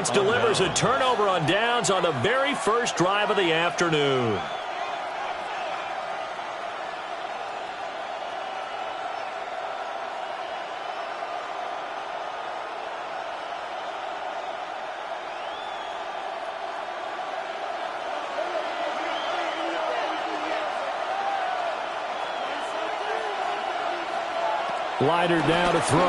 offense delivers a turnover on downs on the very first drive of the afternoon. Leiter now to throw.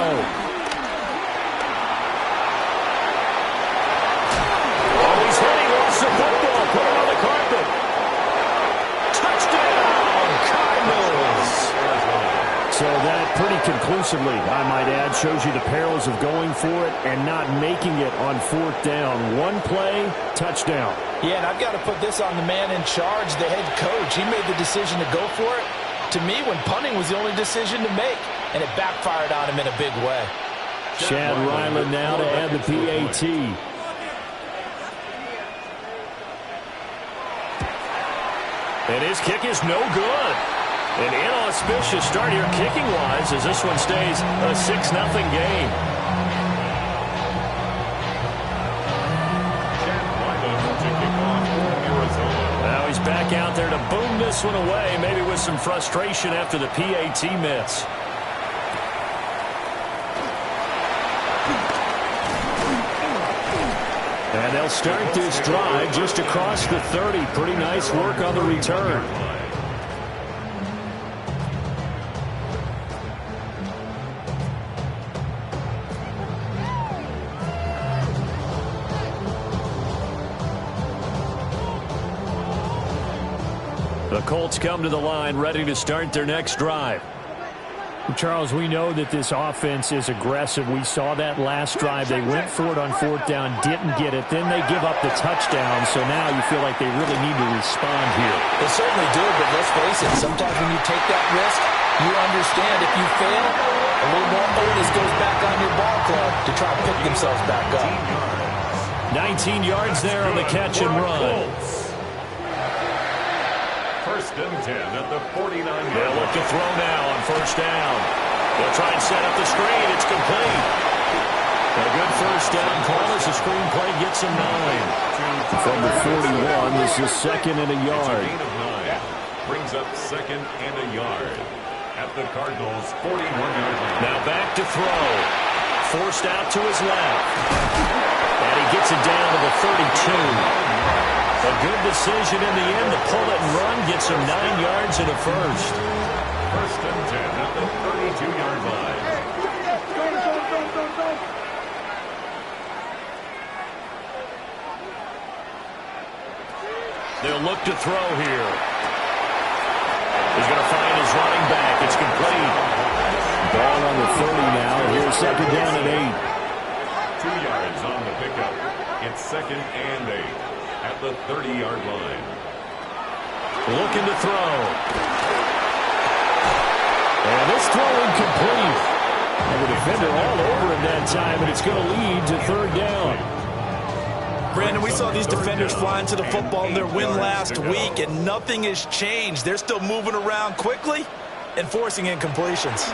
Oh, he's hitting, lost the football, put it on the carpet. Touchdown, Cardinals. So that pretty conclusively, I might add, shows you the perils of going for it and not making it on fourth down. One play, touchdown. Yeah, and I've got to put this on the man in charge, the head coach. He made the decision to go for it. To me, when punting was the only decision to make, and it backfired on him in a big way. Chad Ryland now to add the PAT. And his kick is no good. An inauspicious start here kicking-wise as this one stays a 6-0 game. Now he's back out there to boom this one away, maybe with some frustration after the PAT miss. And they'll start this drive just across the 30. Pretty nice work on the return. The Colts come to the line, ready to start their next drive. Charles, we know that this offense is aggressive. We saw that last drive. They went for it on fourth down, didn't get it. Then they give up the touchdown, so now you feel like they really need to respond here. They certainly do, but let's face it, sometimes when you take that risk, you understand if you fail, a little more onus goes back on your ball club to try to pick themselves back up. 19 yards there on the catch and run. First and 10 at the 49. They'll look to throw now on first down. They'll try and set up the screen. It's complete. A good first down call as the screen play gets him 9. From the 41, this is second and a yard. Gain of 9 brings up second and a yard at the Cardinals' 41-yard line. Now back to throw. Forced out to his left. And he gets it down to the 32. A good decision in the end to pull it and run, gets him 9 yards and a first. First and 10 at the 32-yard line. They'll look to throw here. He's going to find his running back. It's complete. Ball on the 30 now. Here's second down at 8. 2 yards on the pickup. It's second and 8. At the 30-yard line. Looking to throw. And this throw incomplete. And the defender all over him that time, and it's going to lead to third down. Brandon, we saw these defenders flying to the football in their win last week, and nothing has changed. They're still moving around quickly and forcing incompletions.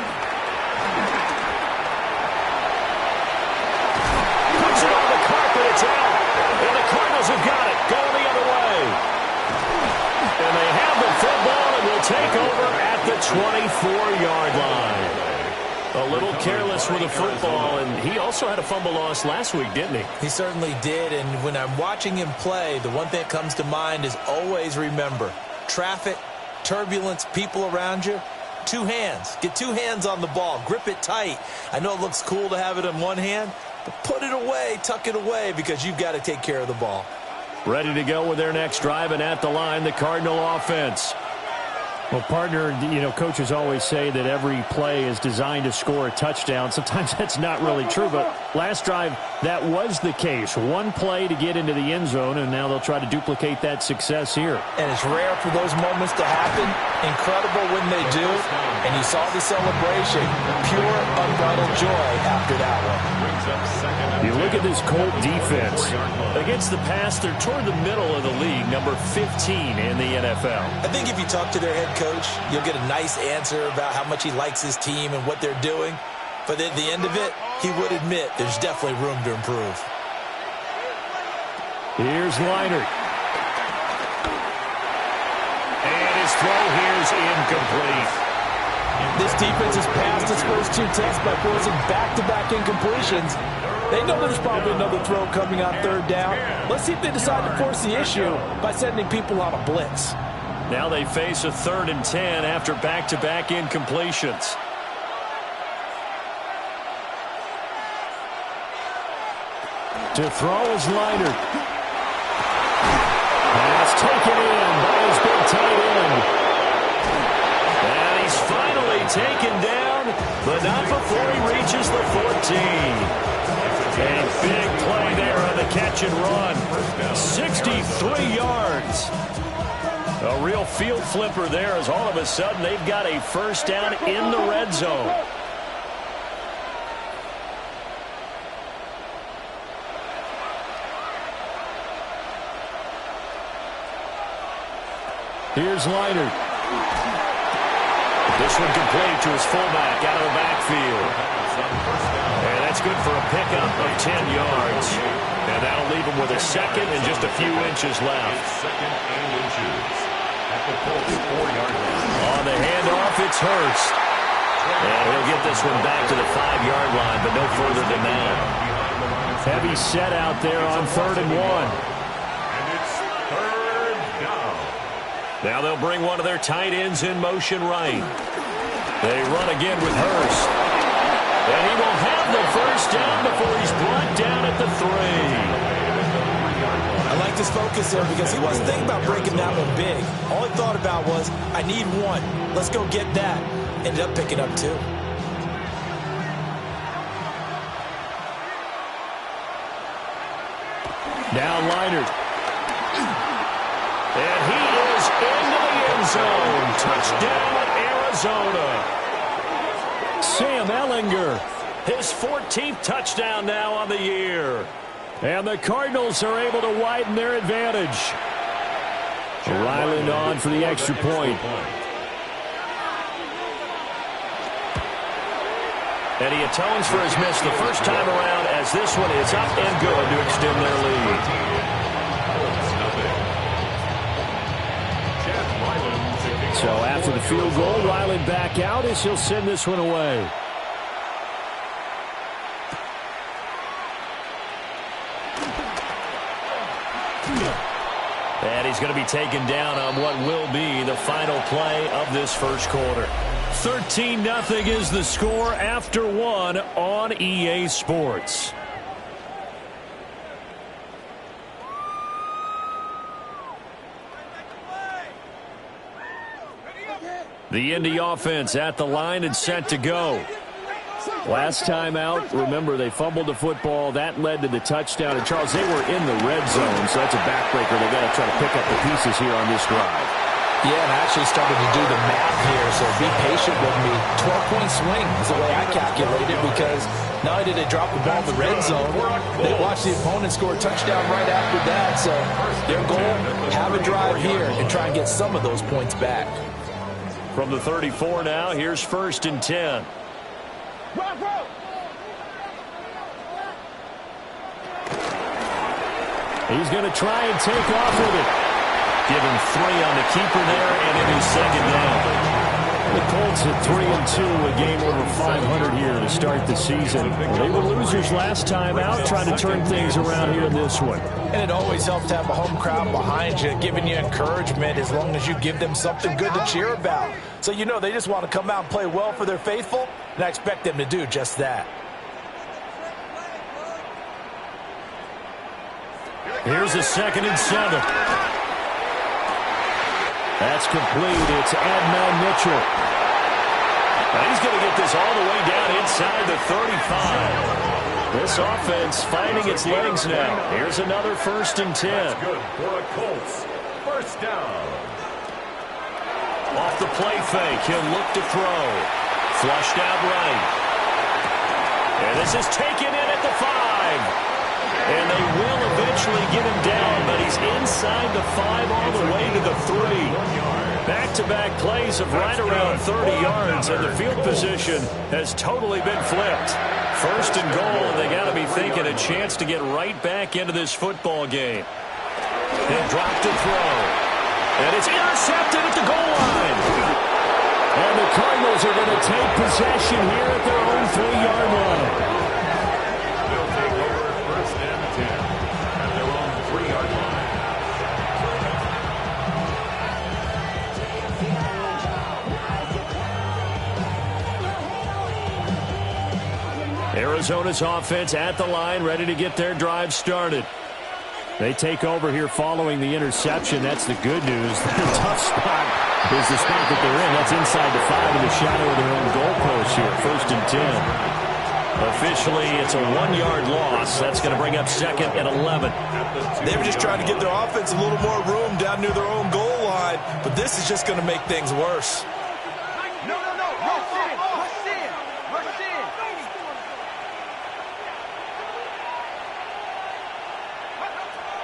Puts it on the carpet. It's out. And the Cardinals have got it. Going the other way. And they have the football and will take over at the 24-yard line. A little careless with the football, and he also had a fumble loss last week, didn't he? He certainly did, and when I'm watching him play, the one thing that comes to mind is always remember, traffic, turbulence, people around you, 2 hands. Get 2 hands on the ball. Grip it tight. I know it looks cool to have it in one hand, but put it away, tuck it away, because you've got to take care of the ball. Ready to go with their next drive, and at the line, the Cardinal offense. Well, partner, you know, coaches always say that every play is designed to score a touchdown. Sometimes that's not really true, but last drive, that was the case. One play to get into the end zone, and now they'll try to duplicate that success here. And it's rare for those moments to happen. Incredible when they do. And you saw the celebration. Pure, unbridled joy after that one. You look at this Colt defense. Against the pass, they're toward the middle of the league, number 15 in the NFL. I think if you talk to their head coach, you'll get a nice answer about how much he likes his team and what they're doing. But at the end of it, he would admit there's definitely room to improve. Here's Leinart. And his throw here is incomplete. This defense has passed its first 2 tests by forcing back-to-back incompletions. They know there's probably another throw coming on 3rd down. Let's see if they decide to force the issue by sending people on a blitz. Now they face a 3rd and 10 after back-to-back incompletions. To throw is Leinart. Pass taken in by his big tight end. And he's finally taken down, but not before he reaches the 14. A big play there on the catch and run. 63 yards. A real field flipper there as all of a sudden they've got a first down in the red zone. Here's Leinart. This one complete to his fullback out of the backfield. And that's good for a pickup of 10 yards. And that'll leave him with a 2nd and just a few inches left. 2nd and inches. At the Colts 4-yard line. On the handoff, it's Hurst. And he'll get this one back to the 5-yard line, but no further than that. Heavy set out there on 3rd and 1. And it's 3rd down. Now they'll bring one of their tight ends in motion right. They run again with Hurst. And he will have the first down before he's brought down at the 3. I like his focus there because he wasn't thinking about breaking that one big. All he thought about was, I need 1. Let's go get that. Ended up picking up 2. Now Leinart. And he is into the end zone. Touchdown, Arizona. Sam Ehlinger. His 14th touchdown now on the year. And the Cardinals are able to widen their advantage. Ryland on for the extra point. And he atones for his miss the first time around as this one is up and good to extend their lead. So after the field goal, Ryland back out as he'll send this one away. And he's going to be taken down on what will be the final play of this first quarter. 13-0 is the score after 1 on EA Sports. The Indy offense at the line and set to go. Last time out, remember, they fumbled the football. That led to the touchdown. And, Charles, they were in the red zone, so that's a backbreaker. They've got to try to pick up the pieces here on this drive. Yeah, and I actually started to do the math here, so be patient with me. 12-point swing is the way I calculate it because not only did they drop the ball in the red zone, they watched the opponent score a touchdown right after that. So their goal, have a drive here and try and get some of those points back. From the 34 now, here's 1st and 10. He's going to try and take off with it. Give him 3 on the keeper there, and it is 2nd down. The Colts at 3-2, a game over 500 here to start the season. They were losers last time out, trying to turn things around here in this one. And it always helps to have a home crowd behind you, giving you encouragement as long as you give them something good to cheer about. So you know they just want to come out and play well for their faithful, and I expect them to do just that. Here's a 2nd and 7. That's complete. It's Adnan Mitchell. And he's going to get this all the way down inside the 35. This offense finding its legs now. Here's another 1st and 10. That's good for the Colts. First down. Off the play fake, he'll look to throw. Flushed out right. And this is taken in at the 5. And they will eventually get him down, but he's inside the 5 all the way to the 3. Back-to-back plays of right around 30 yards, and the field position has totally been flipped. 1st and goal, and they got to be thinking a chance to get right back into this football game. He'll drop to throw. And it's intercepted at the goal line. And the Cardinals are going to take possession here at their own 3-yard line. They'll take over first and 10 at their own 3-yard line. Arizona's offense at the line, ready to get their drive started. They take over here following the interception. That's the good news. The tough spot is the spot that they're in. That's inside the 5 in the shadow of their own goalpost here. First and 10. Officially, it's a 1-yard loss. That's going to bring up second and 11. They were just trying to give their offense a little more room down near their own goal line, but this is just going to make things worse.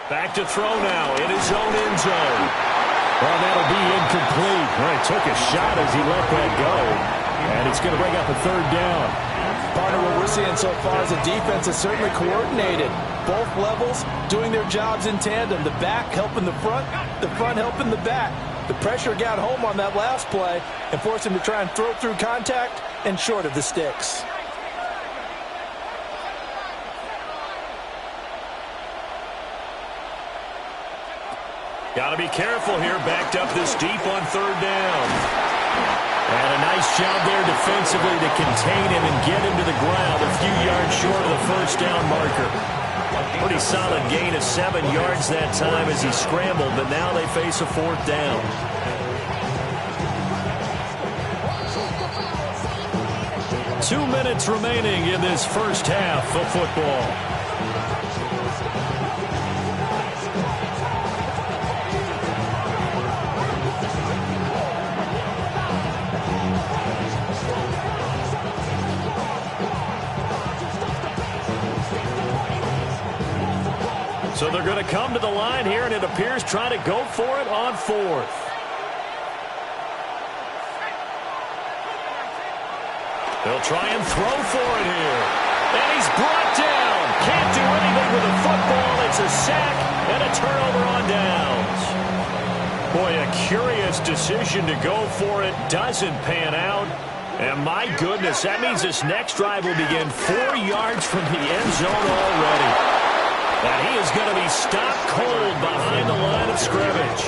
Back to throw now in his own end zone. Well, that'll be incomplete. Well, he took a shot as he let that go. And it's going to bring up a 3rd down. Partner, what we're seeing so far is the defense is certainly coordinated. Both levels doing their jobs in tandem. The back helping the front helping the back. The pressure got home on that last play and forced him to try and throw through contact and short of the sticks. Got to be careful here, backed up this deep on 3rd down. And a nice job there defensively to contain him and get him to the ground a few yards short of the first down marker. Pretty solid gain of 7 yards that time as he scrambled, but now they face a 4th down. Two minutes remaining in this first half of football. So they're going to come to the line here, and it appears trying to go for it on 4th. They'll try and throw for it here. And he's brought down. Can't do anything with the football. It's a sack and a turnover on downs. Boy, a curious decision to go for it. Doesn't pan out. And my goodness, that means this next drive will begin 4 yards from the end zone already. And he is going to be stopped cold behind the line of scrimmage.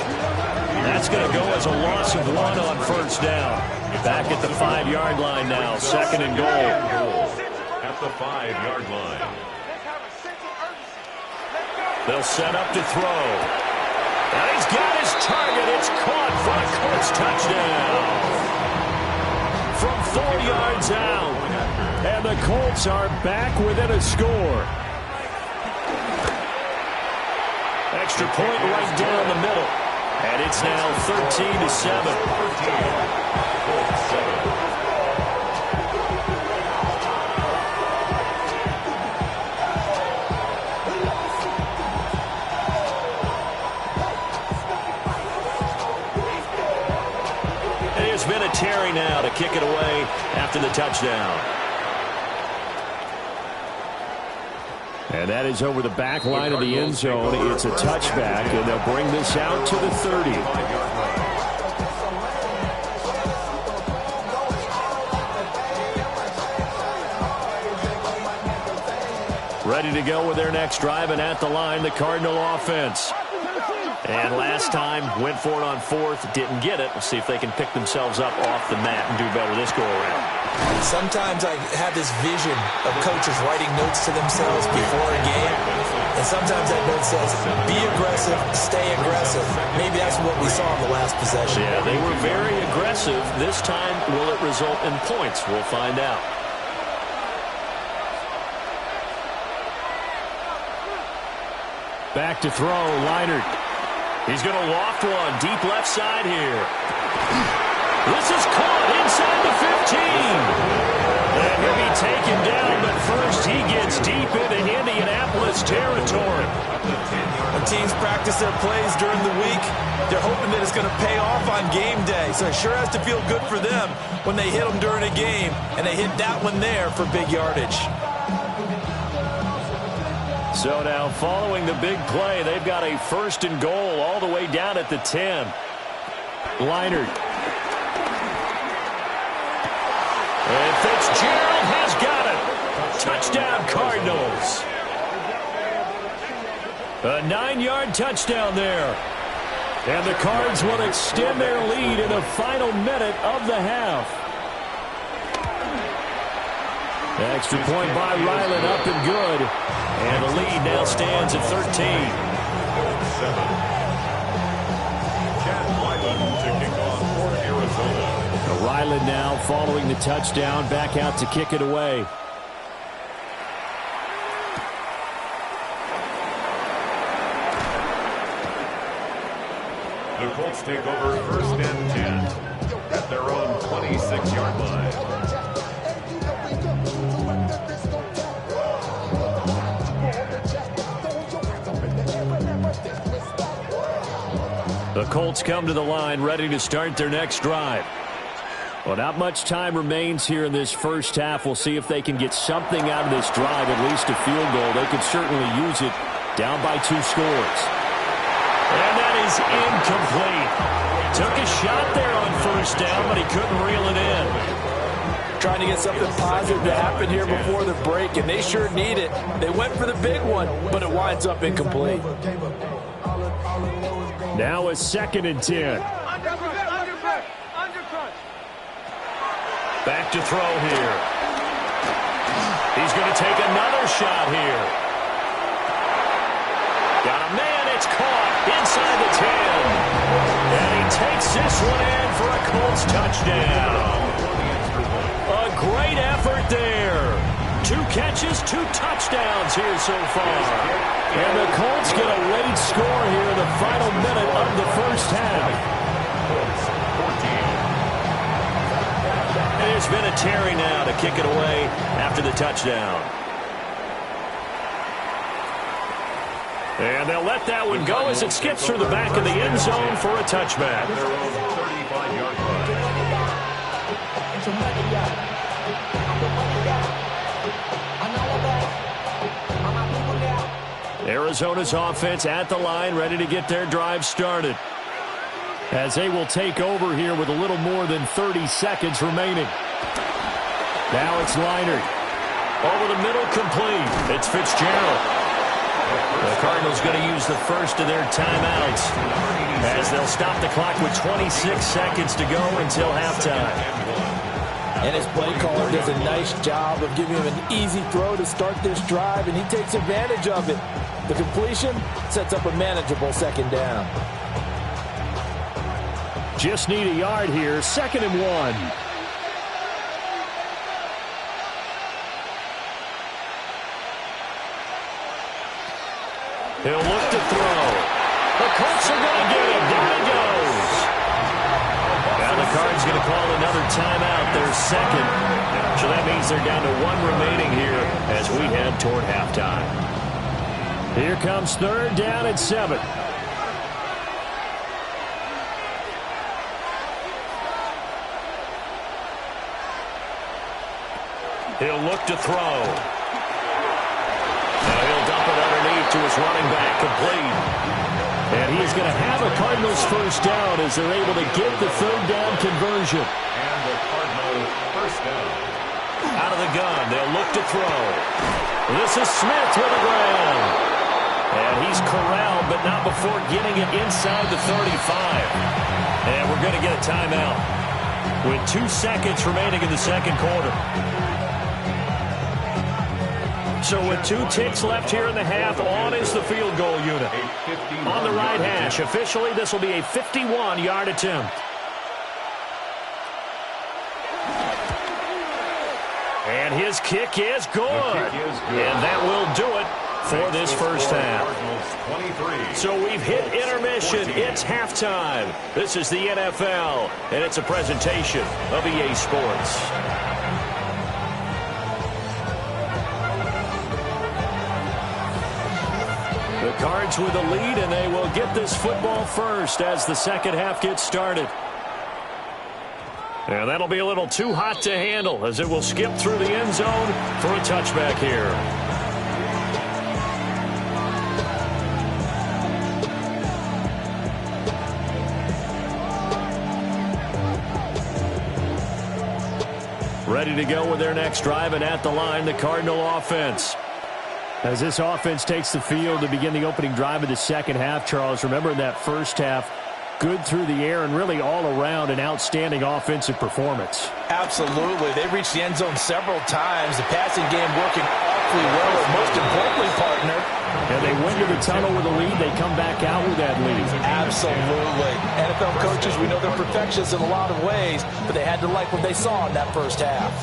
That's going to go as a loss of 1 on first down. Back at the 5-yard line now, 2nd and goal. At the 5-yard line. They'll set up to throw. And he's got his target. It's caught for a Colts touchdown. From 4 yards out. And the Colts are back within a score. Extra point right down the middle. And it's now 13-7. There's been a Terry now to kick it away after the touchdown. And that is over the back line of the end zone. It's a touchback, and they'll bring this out to the 30. Ready to go with their next drive, and at the line, the Cardinal offense. And last time, went for it on 4th, didn't get it. We'll see if they can pick themselves up off the mat and do better this go-around. Sometimes I have this vision of coaches writing notes to themselves before a game. And sometimes that note says, be aggressive, stay aggressive. Maybe that's what we saw in the last possession. Yeah, they were very aggressive. This time, will it result in points? We'll find out. Back to throw, Leinart. He's going to loft one deep left side here. This is caught inside the 15. And he'll be taken down, but first he gets deep into Indianapolis territory. When teams practice their plays during the week, they're hoping that it's going to pay off on game day. So it sure has to feel good for them when they hit them during a game, and they hit that one there for big yardage. So now following the big play, they've got a 1st and goal all the way down at the 10. Leinart. And Fitzgerald has got it. Touchdown, Cardinals. A 9-yard touchdown there. And the Cards will extend their lead in the final minute of the half. Extra point by Ryland, up and good. And the lead now stands at 13. Chad Ryland to kick off for Arizona. Ryland now following the touchdown, back out to kick it away. The Colts take over 1st and 10 at their own 26-yard line. The Colts come to the line ready to start their next drive. Well, not much time remains here in this first half. We'll see if they can get something out of this drive, at least a field goal. They could certainly use it, down by 2 scores. And that is incomplete. Took a shot there on 1st down, but he couldn't reel it in. Trying to get something positive to happen here before the break, and they sure need it. They went for the big one, but it winds up incomplete. Now a 2nd and 10. Back to throw here. He's going to take another shot here. Got a man, it's caught inside the 10. And he takes this one in for a Colts touchdown. A great effort there. 2 catches, 2 touchdowns here so far. And the Colts get a late score here in the final minute of the first half. There's Vinatieri now to kick it away after the touchdown. And they'll let that one go as it skips through the back of the end zone for a touchback. Their own 35-yard line. Arizona's offense at the line, ready to get their drive started. As they will take over here with a little more than 30 seconds remaining. Now it's Leinart. Over the middle, complete. It's Fitzgerald. The Cardinals going to use the first of their timeouts as they'll stop the clock with 26 seconds to go until halftime. And his play caller does a nice job of giving him an easy throw to start this drive, and he takes advantage of it. The completion sets up a manageable 2nd down. Just need a yard here. 2nd and 1. He'll look to throw. The Colts are going to get him. Down he goes. Now the Cards going to call another timeout, their 2nd. So that means they're down to 1 remaining here as we head toward halftime. Here comes 3rd down and 7. He'll look to throw. Now he'll dump it underneath to his running back, complete. And he's going to have a Cardinals first down as they're able to get the 3rd down conversion. And the Cardinals first down. Out of the gun, they'll look to throw. This is Smith with the ground. And he's corralled, but not before getting it inside the 35. And we're going to get a timeout with 2 seconds remaining in the 2nd quarter. So with 2 ticks left here in the half, on is the field goal unit. On the right hash, officially this will be a 51-yard attempt. And his kick is good. And that will do it for this first half. So we've hit intermission. It's halftime. This is the NFL, and it's a presentation of EA Sports. The Cards with the lead, and they will get this football first as the 2nd half gets started. And that'll be a little too hot to handle as it will skip through the end zone for a touchback here. ready to go with their next drive, and at the line, the Cardinal offense. As this offense takes the field to begin the opening drive of the second half, Charles, remember in that first half, good through the air and really all around an outstanding offensive performance. Absolutely. They reached the end zone several times. The passing game working awfully well, and most importantly, partner. And they went to the tunnel with a lead. They come back out with that lead. Absolutely. NFL coaches, we know they're perfectionists in a lot of ways, but they had to like what they saw in that first half.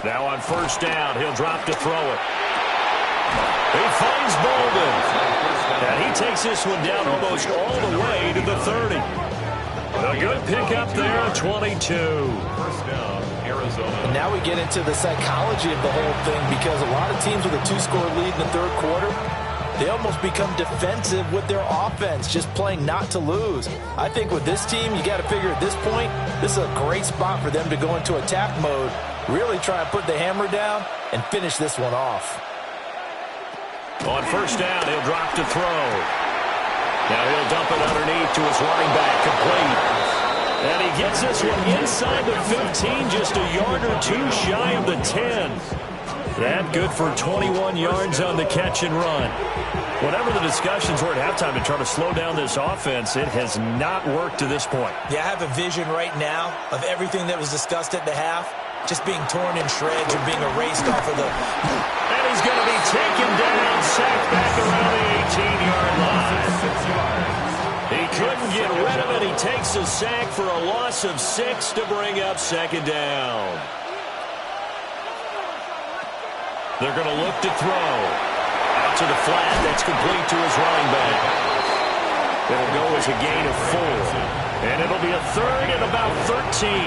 Now on first down, he'll drop to throw it. He finds Bolden. And he takes this one down almost all the way to the 30. A good pickup there at 22. First down, Arizona. Now we get into the psychology of the whole thing, because a lot of teams with a 2-score lead in the third quarter, they almost become defensive with their offense, just playing not to lose. I think with this team, you got to figure at this point, this is a great spot for them to go into attack mode, really try and put the hammer down and finish this one off. On first down, he'll drop to throw. Now he'll dump it underneath to his running back, complete. And he gets this one inside the 15, just a yard or two shy of the 10. That good for 21 yards on the catch and run. Whatever the discussions were at halftime to try to slow down this offense, it has not worked to this point. Yeah, I have a vision right now of everything that was discussed at the half just being torn in shreds or being erased off of the... And he's going to be taken down, sacked back around the 18-yard line. He couldn't get rid of it. He takes a sack for a loss of 6 to bring up second down. They're going to look to throw. Out to the flat. That's complete to his running back. It'll go as a gain of 4. And it'll be a third and about 13.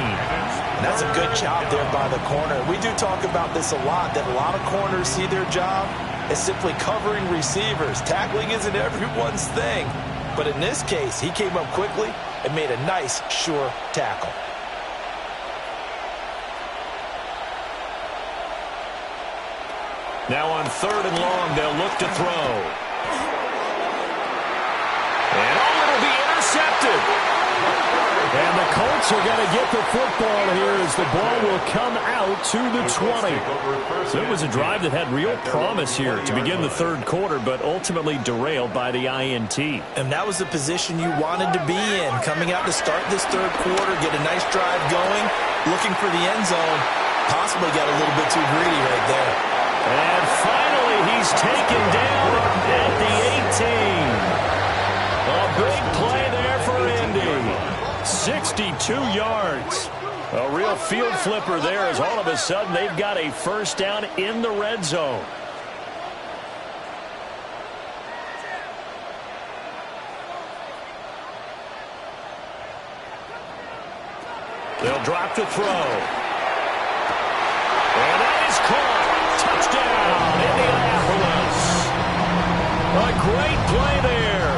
That's a good job there by the corner. We do talk about this a lot, that a lot of corners see their job as simply covering receivers. Tackling isn't everyone's thing. But in this case, he came up quickly and made a nice, sure tackle. Now on third and long, they'll look to throw. And it'll be intercepted. And the Colts are going to get the football here as the ball will come out to the 20. So it was a drive that had real promise here to begin the third quarter, but ultimately derailed by the INT. And that was the position you wanted to be in, coming out to start this third quarter, get a nice drive going, looking for the end zone. Possibly got a little bit too greedy right there. And finally, he's taken down at the 18. A big play there for Indy. 62 yards. A real field flipper there, as all of a sudden they've got a first down in the red zone. They'll drop to throw. And that is caught. Touchdown, Indianapolis. A great play there.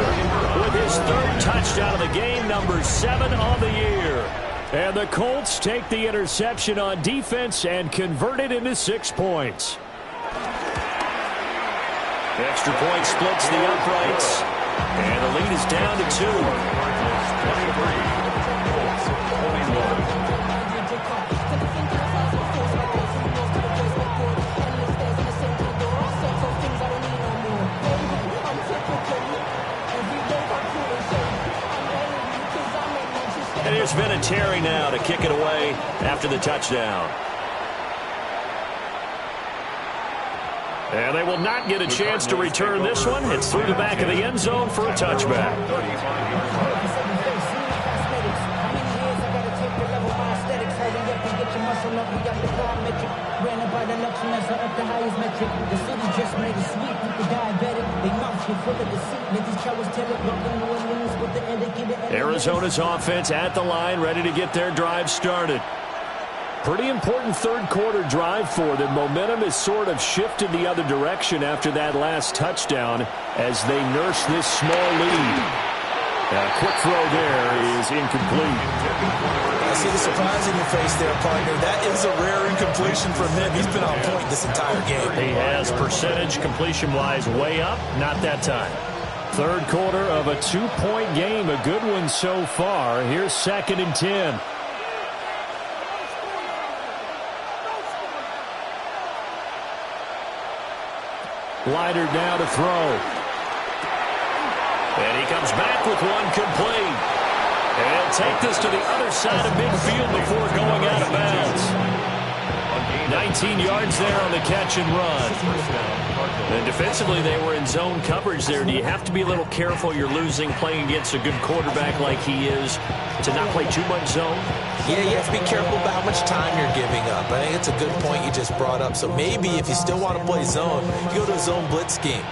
With his third touchdown of the game, number 7 on the year. And the Colts take the interception on defense and convert it into 6 points. Extra point splits the uprights. And the lead is down to 2. And here's Vinatieri now to kick it away after the touchdown. And they will not get a chance to return this one. It's through the back of the end zone for a touchback. Arizona's offense at the line, ready to get their drive started. Pretty important third quarter drive for them. Momentum has sort of shifted the other direction after that last touchdown as they nurse this small lead. Quick throw there is incomplete. I see the surprise in your face there, partner. That is a rare incompletion from him. He's been on point this entire game. He has percentage completion-wise way up. Not that time. Third quarter of a 2-point game. A good one so far. Here's 2nd and 10. Leiter now to throw. And he comes back with one complete. And he'll take this to the other side of midfield before going out of bounds. 19 yards there on the catch and run. And defensively, they were in zone coverage there. Do you have to be a little careful? You're losing playing against a good quarterback like he is to not play too much zone? Yeah, you have to be careful about how much time you're giving up. I think it's a good point you just brought up. So maybe if you still want to play zone, you go to a zone blitz scheme.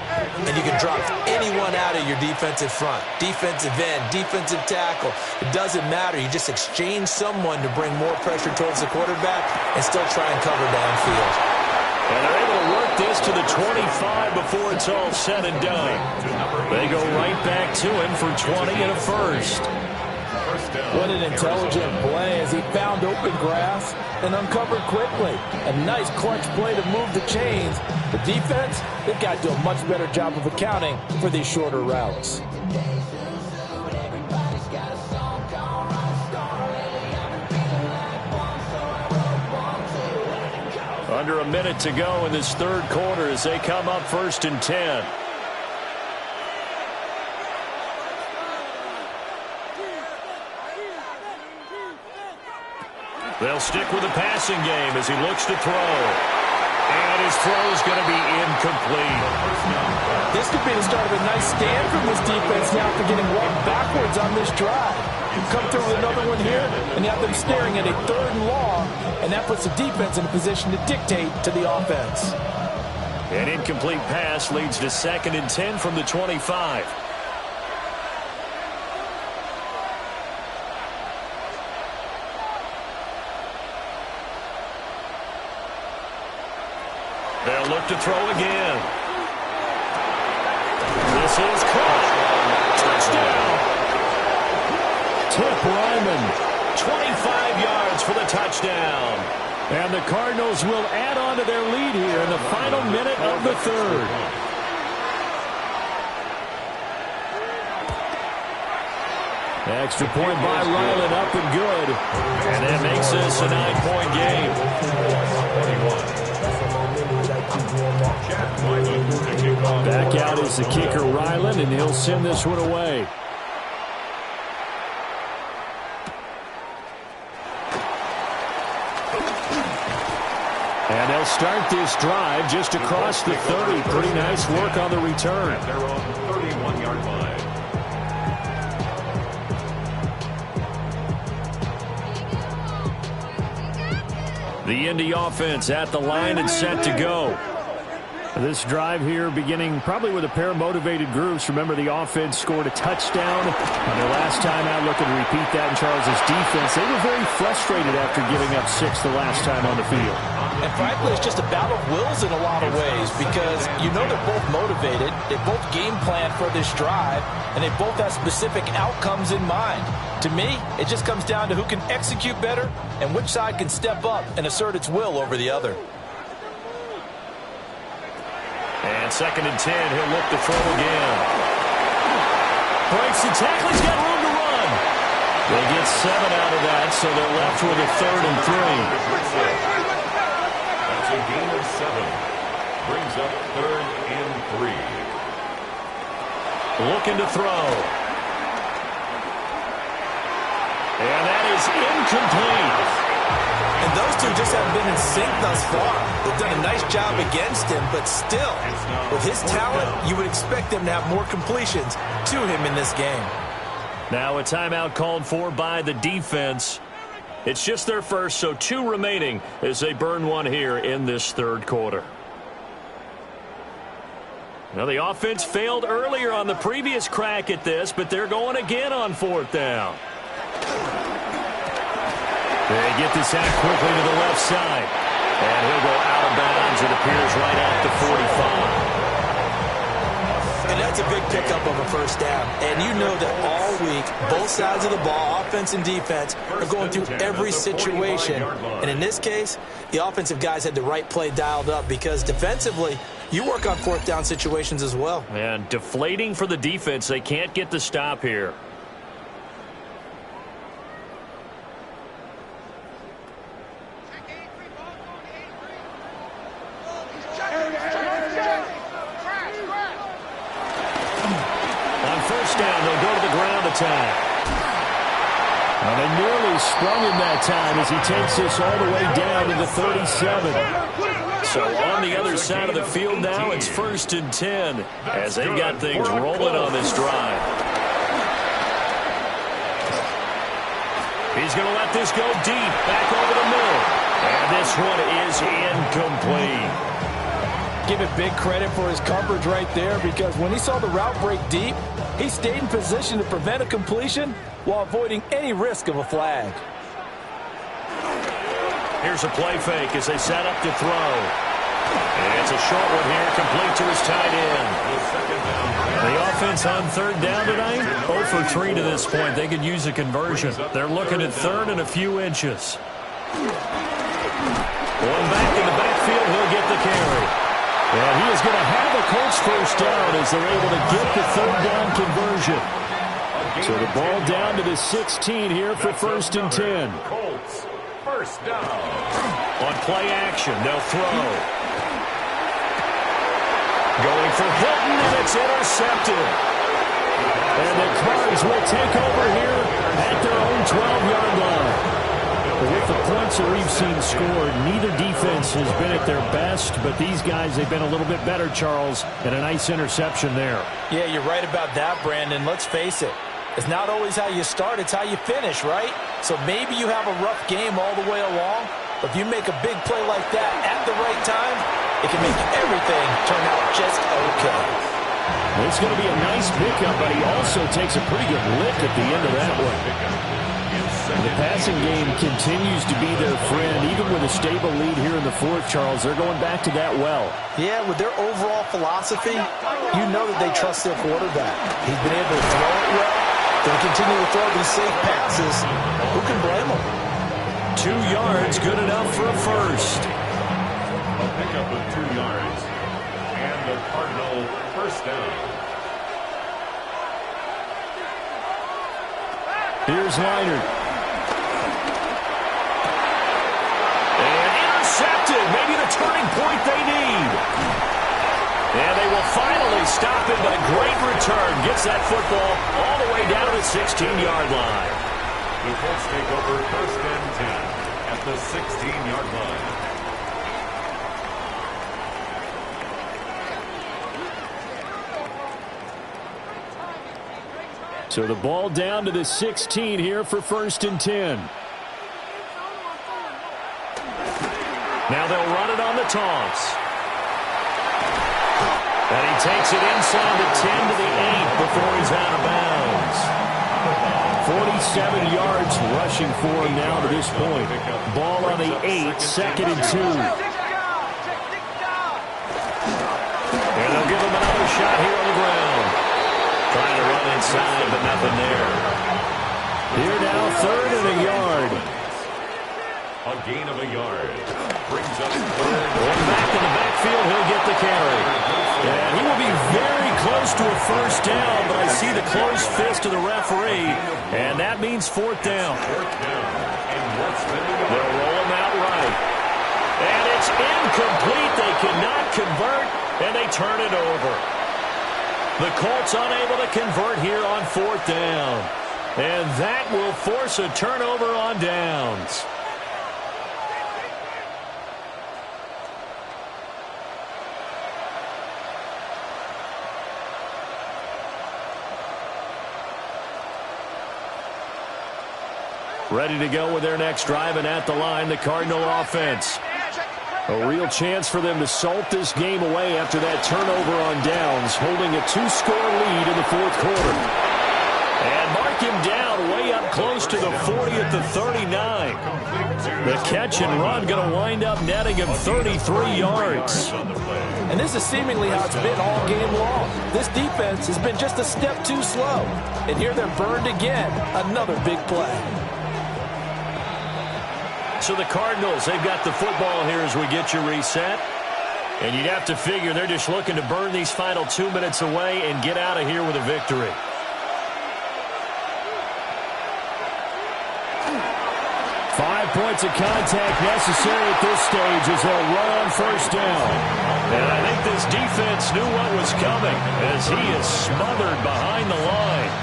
And you can drop anyone out of your defensive front. Defensive end, defensive tackle. It doesn't matter. You just exchange someone to bring more pressure towards the quarterback and still try and cover downfield. And they're able to work this to the 25 before it's all said and done. They go right back to him for 20 and a first. What an intelligent play as he found open grass and uncovered quickly. A nice clutch play to move the chains. The defense, they've got to do a much better job of accounting for these shorter routes. Under a minute to go in this third quarter as they come up 1st and 10. They'll stick with the passing game as he looks to throw. And his throw is going to be incomplete. This could be the start of a nice stand from this defense now after getting walked backwards on this drive. You come through with another one here, and you have them staring at a 3rd and long, and that puts the defense in a position to dictate to the offense. An incomplete pass leads to 2nd and 10 from the 25. They'll look to throw again. This is caught. Touchdown. Tip Ryman. 25 yards for the touchdown. And the Cardinals will add on to their lead here in the final minute of the third. Extra point by Ryland, up and good. And that makes this a 9-point game. Back out is the kicker, Ryland, and he'll send this one away. And they'll start this drive just across the 30. Pretty nice work on the return. At their own 31-yard line. The Indy offense at the line and set to go. This drive here beginning probably with a pair of motivated groups. Remember, the offense scored a touchdown on their last time out. Looking to repeat that in Charles' defense. They were very frustrated after giving up 6 the last time on the field. And frankly, it's just a battle of wills in a lot of ways because you know they're both motivated. They both game plan for this drive, and they both have specific outcomes in mind. To me, it just comes down to who can execute better and which side can step up and assert its will over the other. And 2nd and 10, he'll look to throw again. Breaks the tackle, he's got room to run. They get 7 out of that, so they're left with a 3rd and 3. That's a gain of 7. Brings up 3rd and 3. Looking to throw. And that is incomplete. And those two just haven't been in sync thus far. They've done a nice job against him, but still, with his talent, you would expect them to have more completions to him in this game. Now a timeout called for by the defense. It's just their first, so 2 remaining as they burn one here in this third quarter. Now the offense failed earlier on the previous crack at this, but they're going again on 4th down. They get this out quickly to the left side. And he'll go out of bounds. It appears right at the 45. And that's a big pickup of a first down. And you know that all week, both sides of the ball, offense and defense, are going through every situation. And in this case, the offensive guys had the right play dialed up because defensively, you work on fourth down situations as well. And deflating for the defense. They can't get the stop here. On first down, they'll go to the ground attack. Well, they nearly sprung him that time as he takes this all the way down to the 37. So on the other side of the field now, it's 1st and 10 as they've got things rolling on this drive. He's going to let this go deep, back over the middle. And this one is incomplete. Give it big credit for his coverage right there because when he saw the route break deep, he stayed in position to prevent a completion while avoiding any risk of a flag. Here's a play fake as they set up to throw. And it's a short one here, complete to his tight end. The offense on 3rd down tonight, 0 for 3 to this point. They could use a conversion. They're looking at 3rd and a few inches. Going back in the backfield, he'll get the carry. And he is going to have a Colts first down as they're able to get the 3rd down conversion. So the ball down to the 16 here for 1st and 10. Colts, first down. On play action, they'll throw. Going for Hilton, and it's intercepted. And the Cards will take over here at their own 12-yard line. With the points that we've seen scored, neither defense has been at their best, but these guys, they've been a little bit better, Charles, and a nice interception there. Yeah, you're right about that, Brandon. Let's face it. It's not always how you start, it's how you finish, right? So maybe you have a rough game all the way along, but if you make a big play like that at the right time, it can make everything turn out just okay. It's going to be a nice pickup, but he also takes a pretty good lick at the end of that one. The passing game continues to be their friend. Even with a stable lead here in the 4th, Charles, they're going back to that well. Yeah, with their overall philosophy, you know that they trust their quarterback. He's been able to throw it well. They'll continue to throw these safe passes. Who can blame them? 2 yards, good enough for a first. A pickup of 2 yards. And the Cardinal first down. Here's Leinart. And intercepted. Maybe the turning point they need. And they will finally stop him, but a great return. Gets that football all the way down to the 16-yard line. The Colts take over 1st and 10 at the 16-yard line. So the ball down to the 16 here for 1st and 10. Now they'll run it on the toss. And he takes it inside the 10 to the 8 before he's out of bounds. 47 yards rushing for him now to this point. Ball on the 8, 2nd and 2. And they'll give him another shot here on the ground. Trying to run inside, but nothing there. Here now, 3rd and a yard. A gain of a yard. Brings up 3rd. Going back in the backfield, he'll get the carry. And he will be very close to a first down, but I see the closed fist of the referee, and that means 4th down. 4th down. And what's they'll roll him out right. And it's incomplete. They cannot convert, and they turn it over. The Colts unable to convert here on 4th down. And that will force a turnover on downs. Ready to go with their next drive, and at the line, the Cardinal offense. A real chance for them to salt this game away after that turnover on downs, holding a 2-score lead in the 4th quarter. And mark him down way up close to the 40 at the 39. The catch and run going to wind up netting him 33 yards. And this is seemingly how it's been all game long. This defense has been just a step too slow. And here they're burned again. Another big play. So the Cardinals, they've got the football here as we get you reset. And you'd have to figure they're just looking to burn these final 2 minutes away and get out of here with a victory. Five points of contact necessary at this stage as they'll run on first down. And I think this defense knew what was coming as he is smothered behind the line.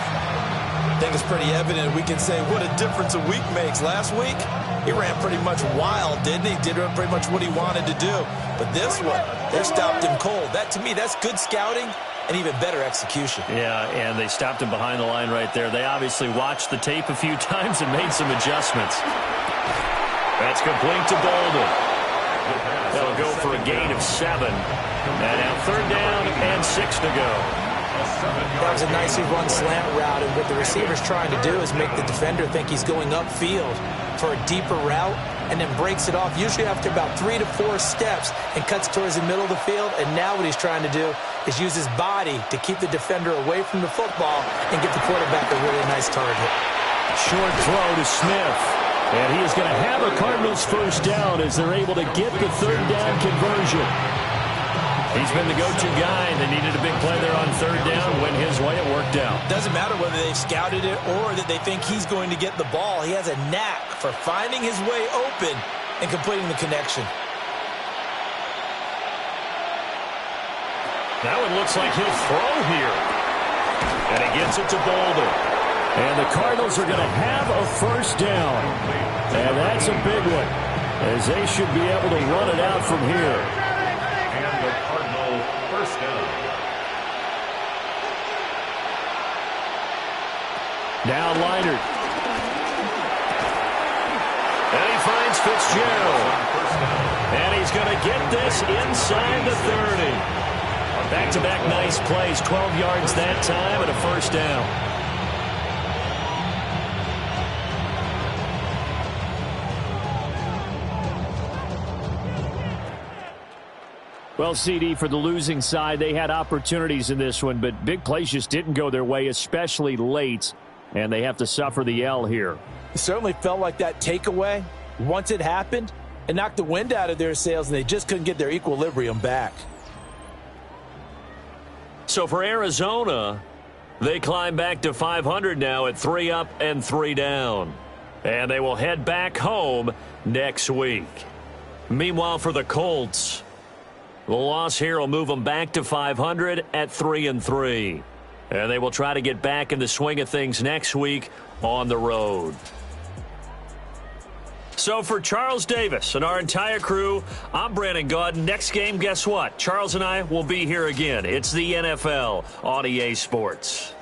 I think it's pretty evident. We can say what a difference a week makes. Last week, he ran pretty much wild, didn't he? Did pretty much what he wanted to do. But this one, they stopped him cold. That, to me, that's good scouting and even better execution. Yeah, and they stopped him behind the line right there. They obviously watched the tape a few times and made some adjustments. That's complete to Bolden. They'll go for a gain of 7. And now third down and 6 to go. That was a nicely run slant route, and what the receiver's trying to do is make the defender think he's going upfield for a deeper route and then breaks it off, usually after about 3 to 4 steps, and cuts towards the middle of the field. And now what he's trying to do is use his body to keep the defender away from the football and get the quarterback a really nice target. Short throw to Smith. And he is going to have a Cardinals first down as they're able to get the third down conversion. He's been the go-to guy. They needed a big play there on third down. Went his way. It worked out. Doesn't matter whether they've scouted it or that they think he's going to get the ball. He has a knack for finding his way open and completing the connection. Now it looks like he'll throw here. And he gets it to Bolden. And the Cardinals are going to have a first down. And that's a big one, as they should be able to run it out from here. And the Cardinal first down. Now Leinart. And he finds Fitzgerald. And he's going to get this inside the 30. Back-to-back nice plays. 12 yards that time and a first down. Well, CD, for the losing side, they had opportunities in this one, but big plays just didn't go their way, especially late, and they have to suffer the L here. It certainly felt like that takeaway, once it happened, it knocked the wind out of their sails, and they just couldn't get their equilibrium back. So for Arizona, they climb back to 500 now at 3 up and 3 down. And they will head back home next week. Meanwhile, for the Colts, the loss here will move them back to 500 at 3-3. And they will try to get back in the swing of things next week on the road. So for Charles Davis and our entire crew, I'm Brandon Gaudin. Next game, guess what? Charles and I will be here again. It's the NFL on EA Sports.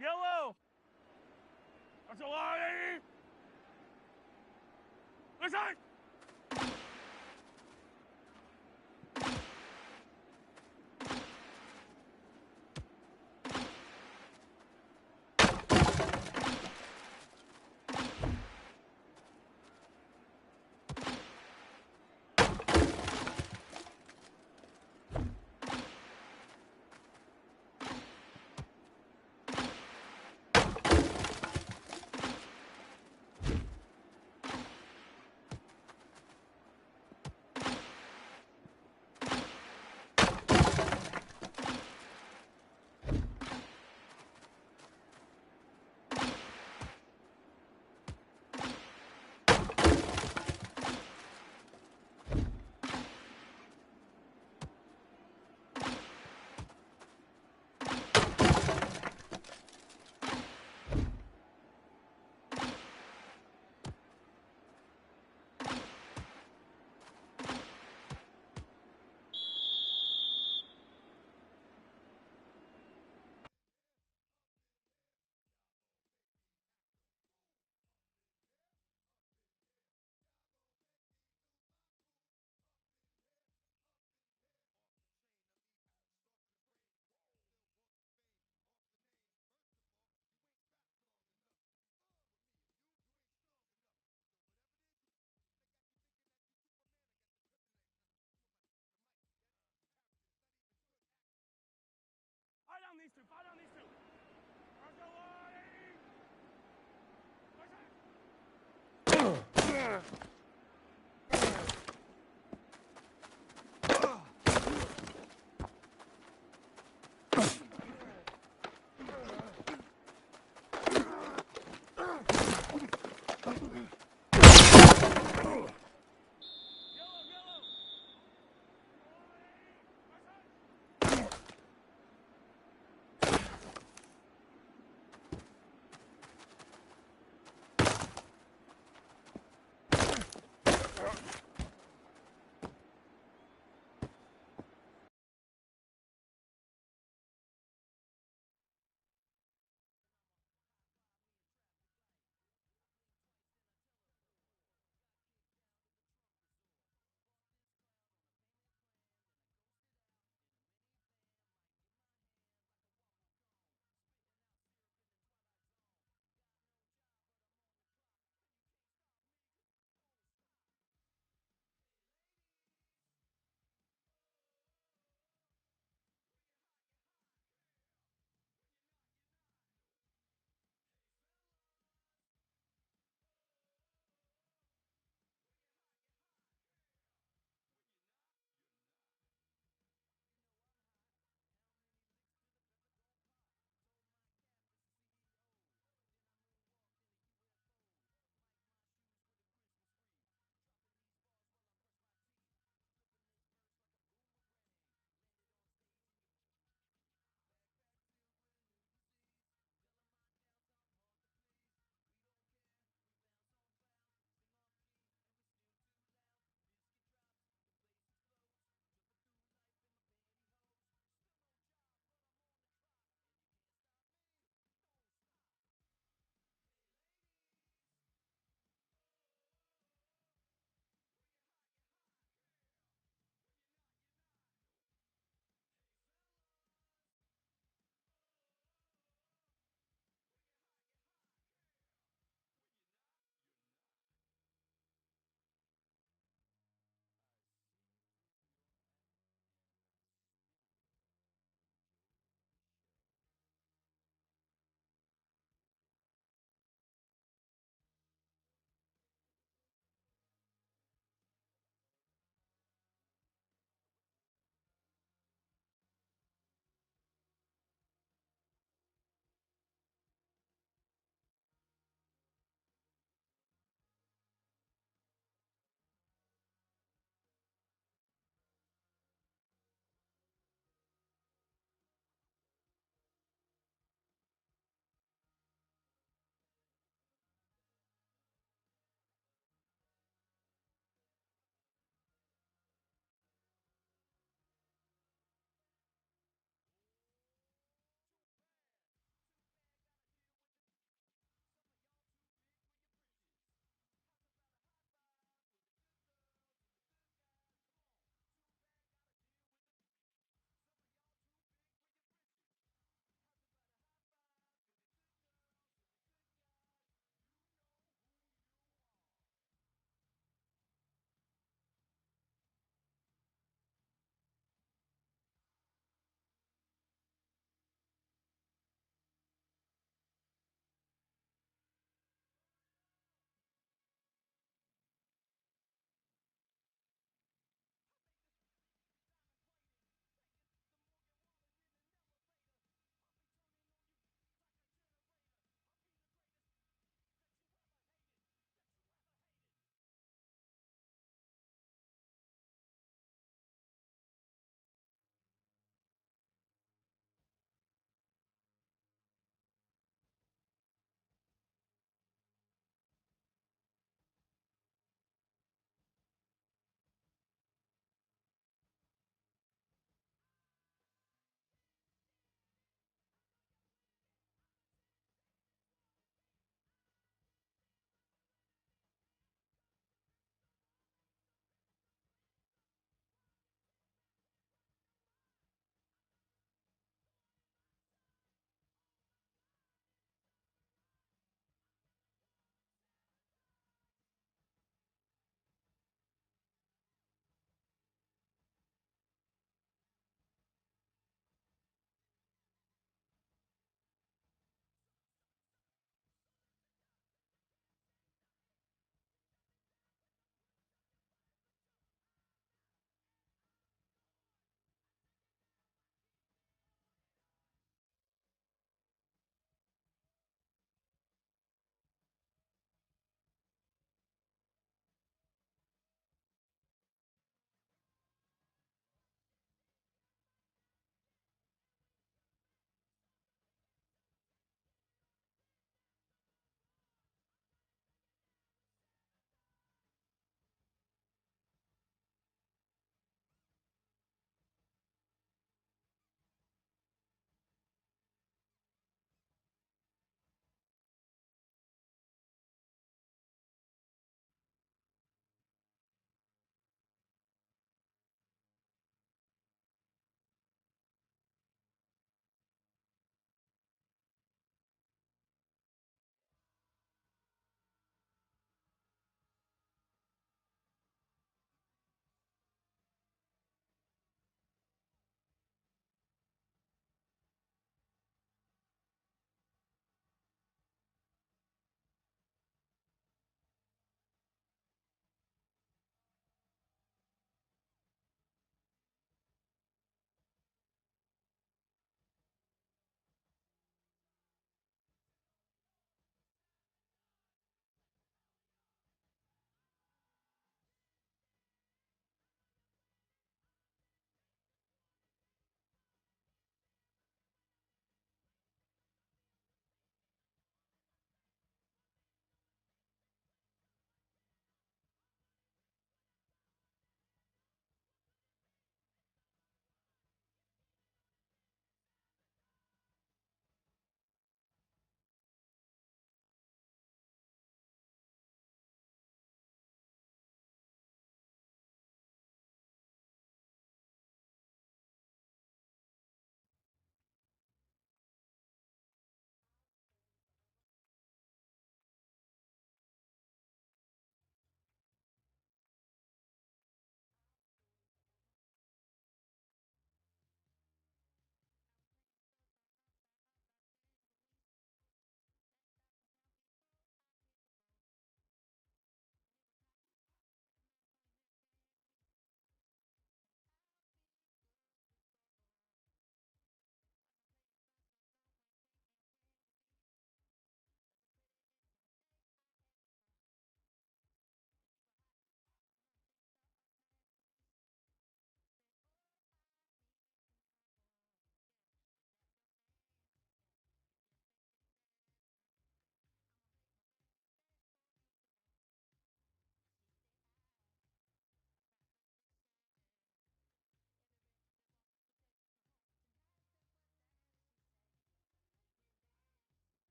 Yellow. That's a lie. Listen.